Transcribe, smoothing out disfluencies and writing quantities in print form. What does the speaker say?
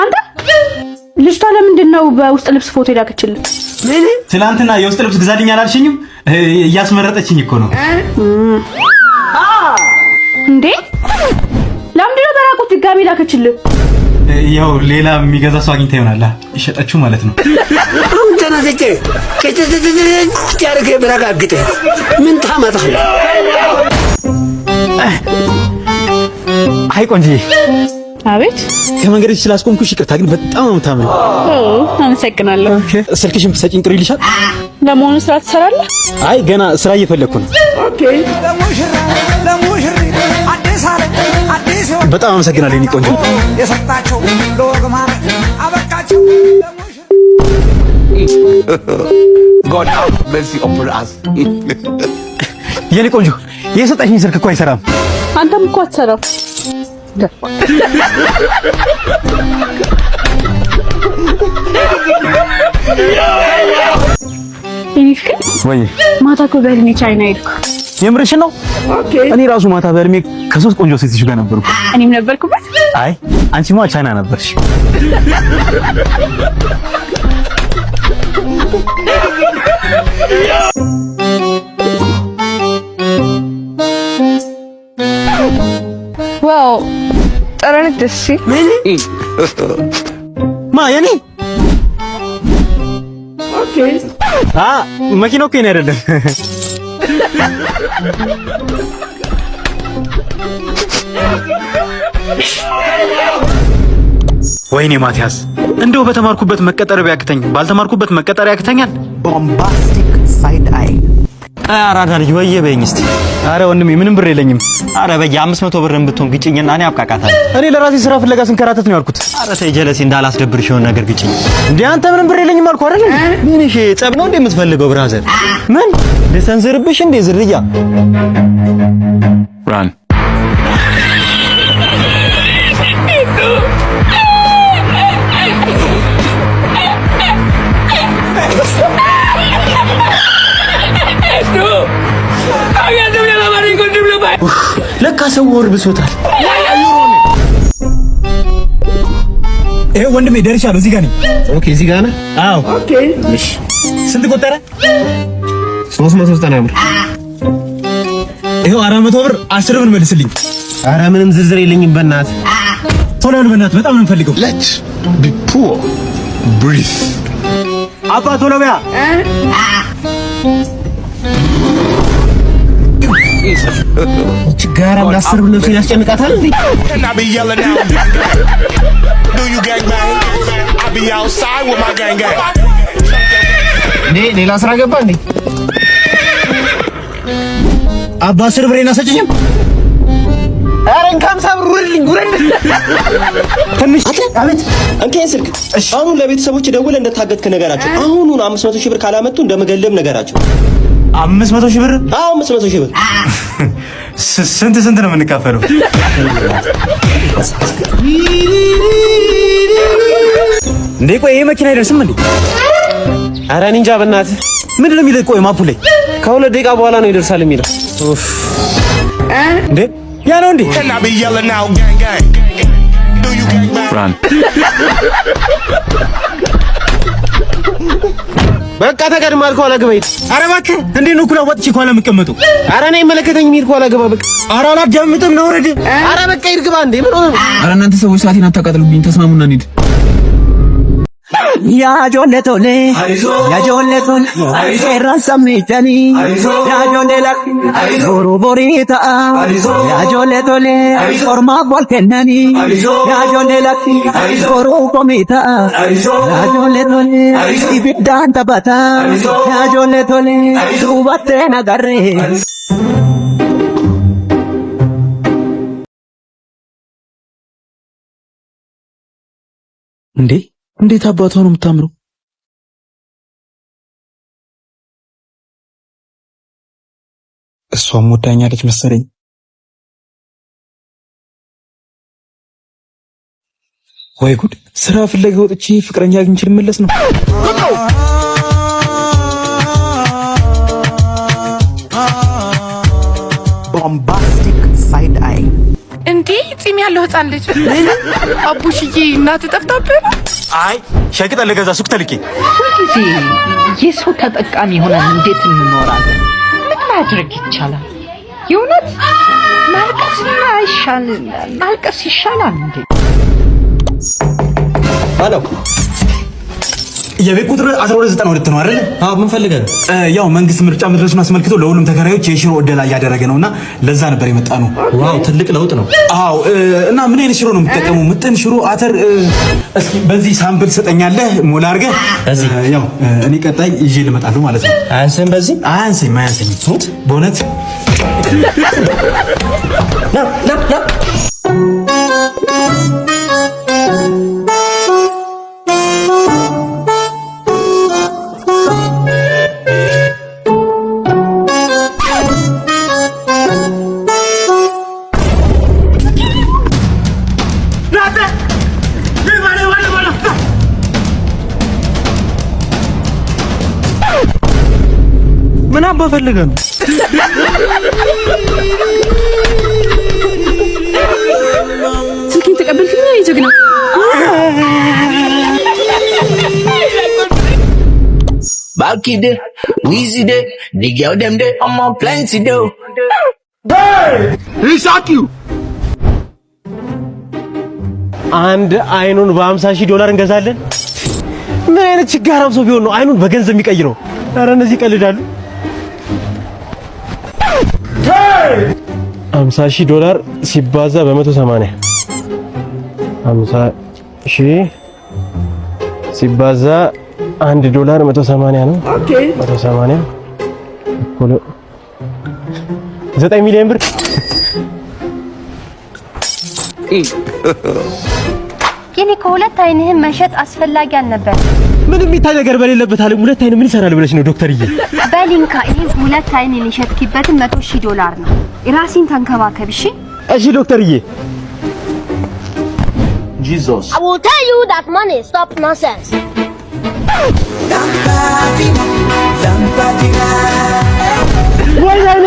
አንተ ልጅቷ ለምንድን ነው በውስጥ ልብስ ፎቶ የላከችልህ? ምን ትናንትና የውስጥ ልብስ ግዛልኝ አላልሽኝም? እያስመረጠችኝ እኮ ነው። እንዴ ለምንድን ነው በራቁት ድጋሚ ላከችልህ? ያው ሌላ የሚገዛ ሰው አግኝታ ይሆናል ይሸጣችሁ ማለት ነው። አሁን ተናገጨ ያርገ ብራጋግጠ ምን ታመጣለህ? አይ ቆንጆ አቤት ከመንገድሽ ስላስቆምኩሽ ይቅርታ፣ ግን በጣም ነው የምታምሪው። አመሰግናለሁ። ስልክሽን ብትሰጪኝ ጥሩ ይልሻል። ለመሆኑ ስራ ትሰራለህ? አይ ገና ስራ እየፈለኩ ነው። በጣም አመሰግናለሁ የኔ ቆንጆ። የሰጣቸው ለወግማን አበቃቸው። God have mercy upon us. የኔ ቆንጆ የሰጣሽኝ ስልክ እኮ አይሰራም። አንተም እኮ አትሰራም። ወይ ማታ እኮ በእድሜ ቻይና ሄድኩ። የምርሽን ነው? እኔ ራሱ ማታ በእድሜ ከሶስት ቆንጆ ሴቶች ጋር ነበርኩ። እኔም ነበርኩበት። አይ አንቺማ ቻይና ነበርሽ። ዋው ጠረን ደስ ምን ማ የኔ መኪናው እኮ የኔ አይደለም። ወይኔ ማቲያስ እንደው በተማርኩበት መቀጠር ቢያክተኝ ባልተማርኩበት መቀጠር ያክተኛል። ቦምባስቲክ ሳይድ አይ አራዳ ልጅ ወየ በይኝ እስቲ። አረ ወንድሜ ምንም ብር የለኝም። አረ በየ500 ብር ብትሆን ግጭኝና እኔ አብቃቃታለሁ። እኔ ለራሴ ስራ ፍለጋ ስንከራተት ነው ያልኩት። አረ ተይ ጀለሲ እንዳላስደብርሽ የሆነ ነገር ግጭኝ። እንዴ አንተ ምንም ብር የለኝም አልኩ አይደል? ምን እሺ ጸብ ነው እንዴ የምትፈልገው ብራዘር? ምን ልሰንዝርብሽ እንዴ ዝርያ? Run. ለካ ሰው ወር ብሶታል። ይሄ ወንድሜ ደርሻለሁ። እዚህ ጋር ነኝ። ኦኬ እዚህ ጋር ነህ? አዎ። ኦኬ እሺ። ስንት ቆጠረ? 390 ብር። ይሄው 400 ብር 10 ብር መልስልኝ። አረ ምንም ዝርዝር የለኝም በእናትህ። ቶሎ ነው በእናትህ፣ በጣም ነው የምፈልገው። Let's be poor. Breathe. አባ ቶሎ በያ። ችጋራ ለ10 ብር ነፍሴን ያስጨንቃታል እንዴ? And I be yelling out. Do you gang bang? I be outside with my gang gang. ሌላ ስራ ገባ እንዴ? አባ 10 ብር እናሰጭኝም? አረ እንካም ሳብር ውርልኝ ውረድ። ትንሽ አቤት እንከን ስልክ አሁን ለቤተሰቦች ደውለህ እንደታገትክ ነገራቸው። አሁኑን 500 ሺህ ብር ካላመጡ እንደመገለም ነገራቸው። 500 ሺህ ብር? አዎ 500 ሺህ ብር። ስንት ነው የምንካፈለው? እንዴ ቆይ ይሄ መኪና አይደርስም እንዴ? አረ እኔ እንጃ በእናትህ። ምንድነው የሚለው? ቆይ ማፑ ላይ ከሁለት ደቂቃ በኋላ ነው ይደርሳል የሚለው። እንዴ ያ ነው እንዴ? And I be yelling out gang gang. Do you gang bang? Run. በቃ ተቀድማል። ከኋላ ግባ ሂድ። ኧረ እባክህ እንዴ ነው ኩላ ወጥቼ ከኋላ የምቀመጠው? አረ እኔ አይመለከተኝም። ሂድ ከኋላ ግባ በቃ። ኧረ አላዳምጥም ነው ወረድ። አረ በቃ ሂድ ግባ። እንዴ ምን ሆነ? አረ እናንተ ሰዎች ሰዓቴን አታቃጥሉብኝ። ተስማሙና እንሂድ። ያ ጆለቶሌ ራሳሚተኒ ያ ጆሌላ ቦሩ ቦሪታ ያ ጆለቶሌ ኦርማ ቦልከነኒ ያ ጆሌላ ቦሩ ኮሚታ ያ ጆለቶሌ ኢብዳን ተባታ ያ ጆለቶሌ ዱባቴ ነጋሬ እንዴ እንዴት አባቷ ነው የምታምረው? እሷም ወዳኛለች መሰለኝ። ወይ ጉድ! ስራ ፍለጋ ወጥቼ ፍቅረኛ አግኝቼ ልመለስ ነው። ቦምባስቲክ ሳይድ አይ እንዴ ጺም ያለው ህፃን ልጅ አቡሽዬ እናት ጠፍታብህ? አይ ሸቅጥ ለገዛ ሱቅ ተልኬ ሁልጊዜ የሰው ተጠቃሚ ሆነን እንዴት እንኖራለን? ምን ማድረግ ይቻላል? የእውነት ማልቀስ ይሻላል እንዴ? አሎ የቤት ቁጥር 1292 ነው አይደል? አዎ ምን ፈልገህ ነው? ያው መንግስት ምርጫ መድረሱን አስመልክቶ ለሁሉም ተከራዮች የሽሮ እደላ እያደረገ ነውና ለዛ ነበር የመጣ ነው። ዋው ትልቅ ለውጥ ነው። አዎ እና ምን አይነት ሽሮ ነው የምትጠቀመው? ምጥን ሽሮ፣ አተር? እስኪ በዚህ ሳምፕል ሰጠኛለህ ሞላ አድርገህ። ያው እኔ ቀጣይ ይዤ ልመጣለሁ ማለት ነው። አያንስም? በዚህ አያንስም ሱት በእውነት ና ምን አባ ፈልገህ ነው? ስልኬን ተቀበልክኝ? ጀግና Balky day, Weezy day, the girl them day, I'm on plenty though. He shot you. አንድ አይኑን $50,000 እንገዛለን። ምን አይነት ችጋራም ሰው ቢሆን ነው አይኑን በገንዘብ የሚቀይረው? ኧረ እነዚህ ይቀልዳሉ። $50,000 ሲባዛ በ180 50,000 ሲባዛ $1 180 ነው። 180 እኩል 9 ሚሊዮን ብር። ግን ከሁለት አይንህን መሸጥ አስፈላጊ አልነበር። ምንም የሚታይ ነገር በሌለበት ዓለም ሁለት አይን ምን ይሰራል ብለሽ ነው ዶክተርዬ? በሊንካ ይሄን ሁለት አይን የሸጥክበትን $100,000 ነው። ራስን ተንከባከብ እሺ? እሺ ዶክተርዬ። Jesus. I will tell you that money stop nonsense. ወይ አይኔ